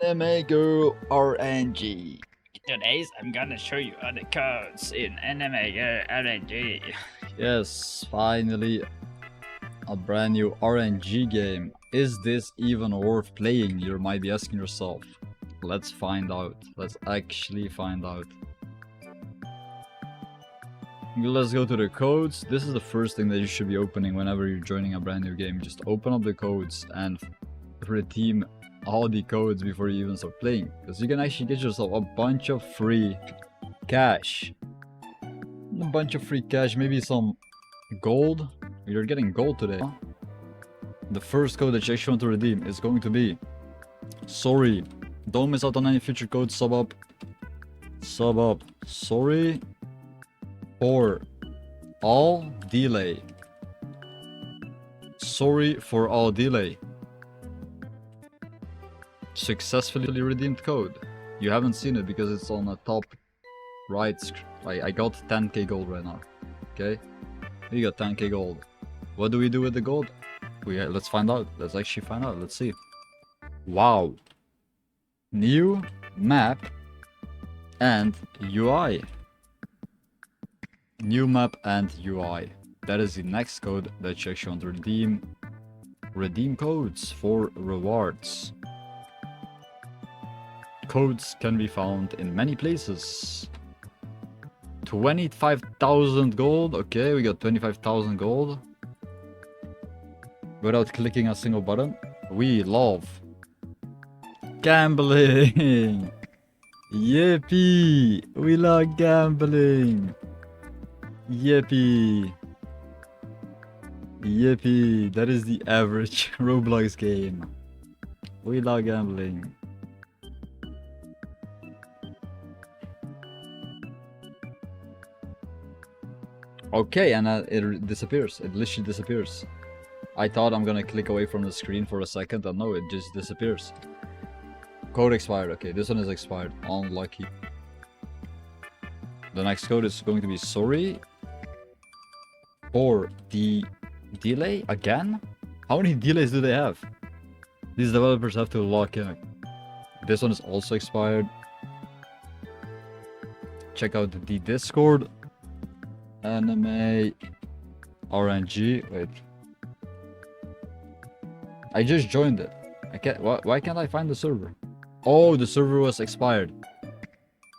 Anime Girl RNG. Today, I'm gonna show you all the codes in Anime RNG. Yes, finally a brand new RNG game. Is this even worth playing? You might be asking yourself. Let's find out. Let's actually find out. Let's go to the codes. This is the first thing that you should be opening whenever you're joining a brand new game. Just open up the codes and redeem all the codes before you even start playing, because you can actually get yourself a bunch of free cash. Maybe some gold. You're getting gold today. The first code that you actually want to redeem is going to be sorry. Don't miss out on any future codes. Sub up. Sorry for all delay. Sorry for all delay. Successfully redeemed code. You haven't seen it because it's on the top right. I got 10k gold right now. Okay, we got 10k gold. What do we do with the gold? Let's find out. Let's actually find out. Let's see. Wow. New map and UI. New map and UI. That is the next code that you actually want to redeem. Redeem codes for rewards. Codes can be found in many places. 25,000 gold. Okay, we got 25,000 gold. Without clicking a single button. We love gambling. Yippee! We love gambling. Yippee! Yippee! That is the average Roblox game. We love gambling. Okay, and it disappears. It literally disappears. I thought I'm gonna click away from the screen for a second, and no, it just disappears. Code expired. Okay, this one is expired. Unlucky. The next code is going to be sorry for the delay again. How many delays do they have? These developers have to lock in. This one is also expired. Check out the Discord. Anime RNG. Wait, I just joined it. I can't. Why can't I find the server? Oh, the server was expired.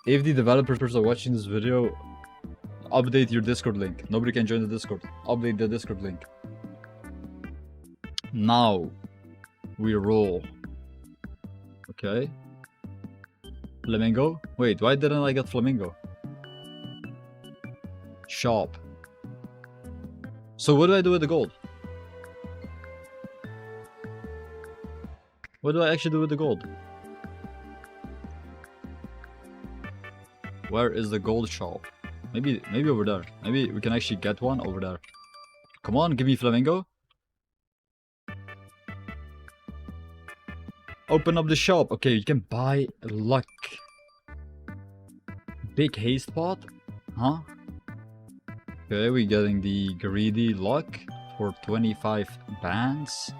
If the developers are watching this video, update your Discord link. Nobody can join the Discord. Update the Discord link. Now we roll. Okay. Flamingo. Wait, why didn't I get Flamingo? Shop. So what do I do with the gold? What do I actually do with the gold? Where is the gold shop? Maybe over there. Maybe we can actually get one over there. Come on, give me Flamingo. Open up the shop. Okay, you can buy luck. Big haste pot? Huh? Okay, we're getting the greedy luck for 25 bands,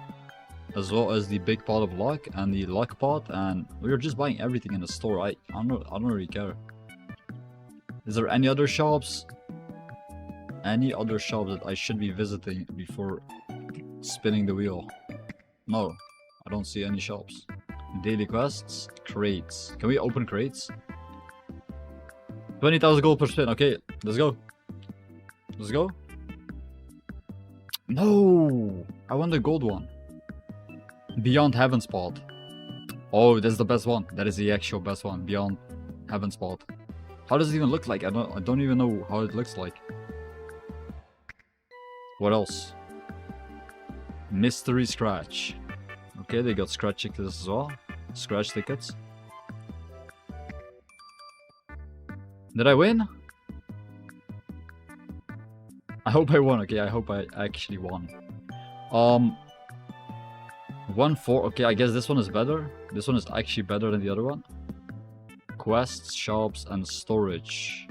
as well as the big pot of luck and the luck pot, and we're just buying everything in the store. I don't really care. Is there any other shops? Any other shop that I should be visiting before spinning the wheel? No, I don't see any shops. Daily quests, crates. Can we open crates? 20,000 gold per spin. Okay, let's go. Let's go. No, I want the gold one. Beyond Heaven Spot. Oh, that's the best one. That is the actual best one. Beyond Heaven Spot. How does it even look like? I don't even know how it looks like. What else? Mystery Scratch. Okay, they got scratch tickets as well. Scratch tickets. Did I win? I hope I won. Okay, I hope I actually won. 1-4. Okay, I guess this one is better. This one is actually better than the other one. Quests, shops, and storage.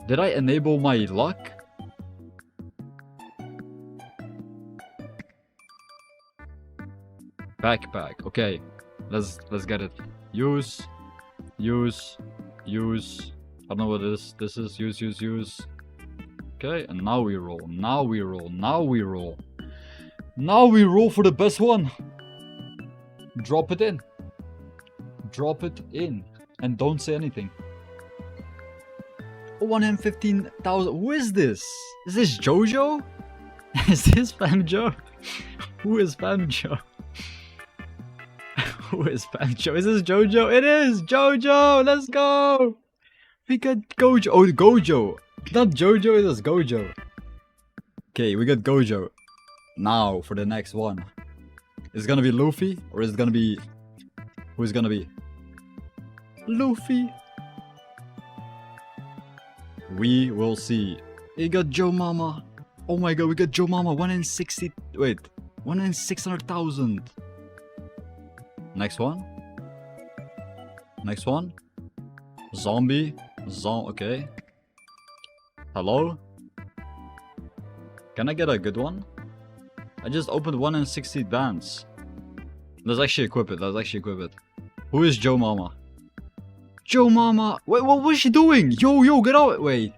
Did I enable my luck? Backpack. Okay. Let's get it. Use. I don't know what this is. Use. Okay, and now we roll. Now we roll for the best one. Drop it in. And don't say anything. 115,000. Who is this? Is this Jojo? Is this Fam Joe? Who is Fam Joe? Who is Fam Joe? Is this Jojo? It is Jojo. Let's go. We got Gojo. Oh, Gojo. Not Jojo, it is Gojo. Okay, we got Gojo. Now for the next one. Is it gonna be Luffy or is it gonna be... Who is it gonna be? Luffy. We will see. We got Joe Mama. Oh my god, we got Joe Mama. 1 in 60... Wait. 1 in 600,000. Next one. Zombie. Okay. Hello? Can I get a good one? I just opened 1 in 60 bands. Let's actually equip it. Who is Joe Mama? Joe Mama! Wait, what was she doing? Yo, get out! Wait.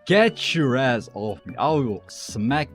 Get your ass off me. I will smack...